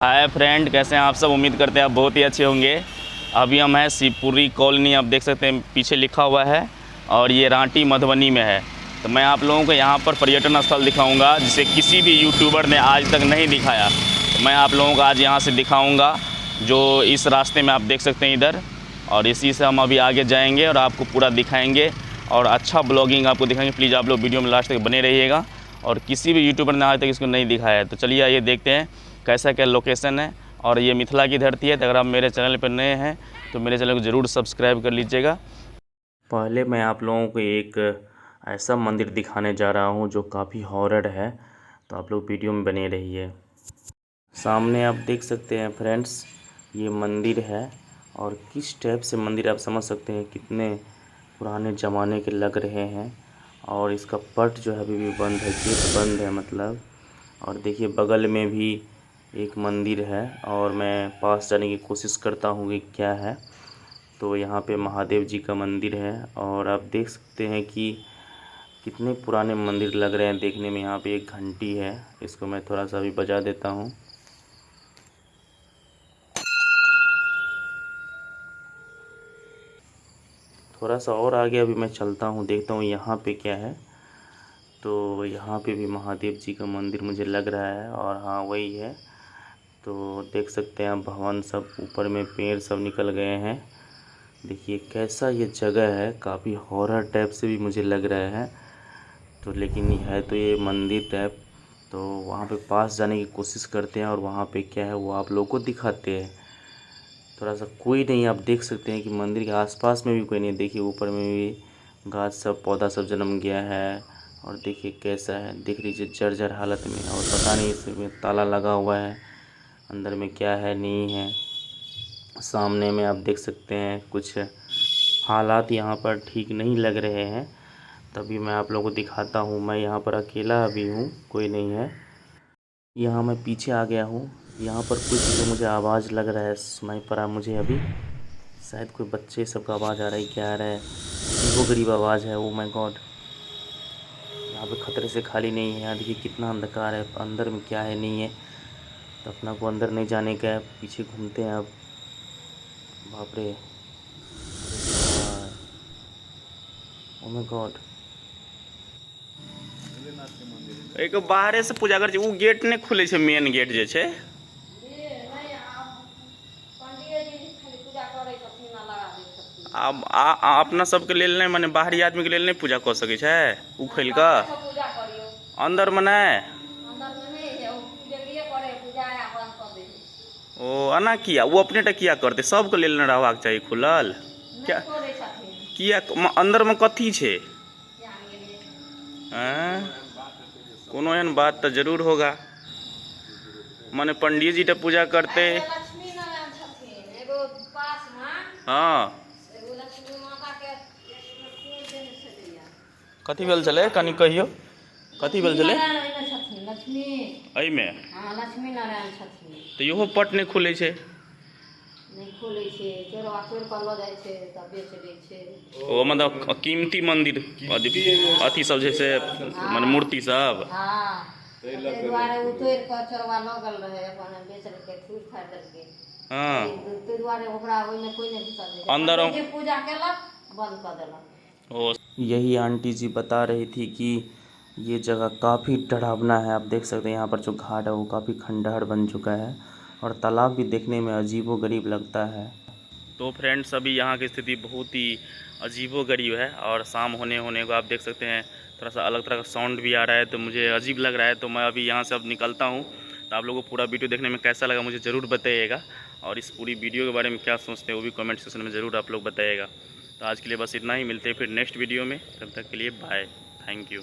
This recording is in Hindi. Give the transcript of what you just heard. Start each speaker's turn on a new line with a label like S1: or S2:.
S1: हाय फ्रेंड, कैसे हैं आप सब। उम्मीद करते हैं आप बहुत ही अच्छे होंगे। अभी हम हैं शिवपुरी कॉलोनी, आप देख सकते हैं पीछे लिखा हुआ है, और ये रांटी मधुबनी में है। तो मैं आप लोगों को यहाँ पर पर्यटन स्थल दिखाऊंगा जिसे किसी भी यूट्यूबर ने आज तक नहीं दिखाया। तो मैं आप लोगों को आज यहाँ से दिखाऊँगा, जो इस रास्ते में आप देख सकते हैं इधर, और इसी से हम अभी आगे जाएँगे और आपको पूरा दिखाएँगे और अच्छा ब्लॉगिंग आपको दिखाएँगे। प्लीज़ आप लोग वीडियो में लास्ट तक बने रहिएगा, और किसी भी यूट्यूबर ने आज तक इसको नहीं दिखाया है। तो चलिए आइए देखते हैं कैसा क्या लोकेशन है। और ये मिथिला की धरती है। तो अगर आप मेरे चैनल पर नए हैं तो मेरे चैनल को ज़रूर सब्सक्राइब कर लीजिएगा। पहले मैं आप लोगों को एक ऐसा मंदिर दिखाने जा रहा हूँ जो काफ़ी हॉरर है, तो आप लोग वीडियो में बने रहिए। सामने आप देख सकते हैं फ्रेंड्स, ये मंदिर है, और किस टाइप से मंदिर आप समझ सकते हैं, कितने पुराने ज़माने के लग रहे हैं। और इसका पट जो है अभी भी बंद है, गेट बंद है मतलब। और देखिए बगल में भी एक मंदिर है, और मैं पास जाने की कोशिश करता हूँ कि क्या है। तो यहाँ पे महादेव जी का मंदिर है, और आप देख सकते हैं कि कितने पुराने मंदिर लग रहे हैं देखने में। यहाँ पे एक घंटी है, इसको मैं थोड़ा सा भी बजा देता हूँ। थोड़ा सा और आगे अभी मैं चलता हूँ, देखता हूँ यहाँ पे क्या है। तो यहाँ पे भी महादेव जी का मंदिर मुझे लग रहा है, और हाँ वही है। तो देख सकते हैं आप भवन सब, ऊपर में पेड़ सब निकल गए हैं। देखिए कैसा ये जगह है, काफ़ी हॉरर टाइप से भी मुझे लग रहा है। तो लेकिन है तो ये मंदिर टाइप। तो वहाँ पे पास जाने की कोशिश करते हैं, और वहाँ पे क्या है वो आप लोगों को दिखाते हैं। थोड़ा सा कोई नहीं, आप देख सकते हैं कि मंदिर के आसपास में भी कोई नहीं। देखिए ऊपर में भी घास सब, पौधा सब जन्म गया है। और देखिए कैसा है, देख लीजिए जर्जर हालत में। और पता नहीं इसमें ताला लगा हुआ है, अंदर में क्या है नहीं है। सामने में आप देख सकते हैं कुछ हालात यहाँ पर ठीक नहीं लग रहे हैं। तभी मैं आप लोगों को दिखाता हूँ। मैं यहाँ पर अकेला अभी हूँ, कोई नहीं है। यहाँ मैं पीछे आ गया हूँ। यहाँ पर कुछ जो मुझे आवाज़ लग रहा है, सुनाई पड़ा मुझे अभी। शायद कोई बच्चे सब का आवाज़ आ रहा है, क्या आ रहा है, अजीबो गरीब आवाज़ है। ओ माय गॉड, यहाँ पे खतरे से खाली नहीं है। यहाँ देखिए कितना अंधकार है, अंदर में क्या है नहीं है। तो अपना को अंदर नहीं जाने का है, पीछे घूमते हैं अब। बाप रे, ओ माय गॉड। एक बाहरे से पूजा कर, वो गेट नहीं खुले छे, मेन गेट जे छे। अब अपना सबके लेल नहीं, माने बाहरी आदमी के लेल नहीं पूजा कर सके छे उ खोल के अंदर में नहीं। ओ अना किया वो अपने टा किया करते, सबके लेल न रहबाक चाहिए खुलल। क्या किया अंदर में कथी छे? कोनो एहन बात तो जरूर होगा। माने पंडित जी तो पूजा करते। हाँ कथी भेल छले, कनी कहियो कथी भेल छले एहिमे?
S2: लक्ष्मी नारायण छथिन।
S1: तो इहो पट नहीं खुले छे?
S2: नहीं खुले छे, चोरवा चोर कर ल जाय छे तब बेच दै छे।
S1: ओ मतलब कीमती मंदिर अथी सब जे से, माने मूर्ति सब।
S2: हां तै दुआरे उतोड़ के चोरवा ल गेल रहे, अपन बेच के छूट फाड़ देलके। हां तै दुआरे ओकरा ओइ में कोई नहीं घुसल दे, अंदर जे पूजा केलक बंद कर देलक।
S1: ओ यही आंटी जी बता रही थी कि ये जगह काफ़ी डरावना है। आप देख सकते हैं यहाँ पर जो घाट है वो काफ़ी खंडहर बन चुका है, और तालाब भी देखने में अजीबोगरीब लगता है। तो फ्रेंड्स अभी यहाँ की स्थिति बहुत ही अजीबोगरीब है, और शाम होने को आप देख सकते हैं थोड़ा सा अलग तरह का साउंड भी आ रहा है, तो मुझे अजीब लग रहा है। तो मैं अभी यहाँ से अब निकलता हूँ। तो आप लोगों को पूरा वीडियो देखने में कैसा लगा मुझे ज़रूर बताइएगा, और इस पूरी वीडियो के बारे में क्या सोचते हैं वो भी कमेंट सेक्शन में ज़रूर आप लोग बताइएगा। तो आज के लिए बस इतना ही, मिलते हैं फिर नेक्स्ट वीडियो में। तब तक के लिए बाय, थैंक यू।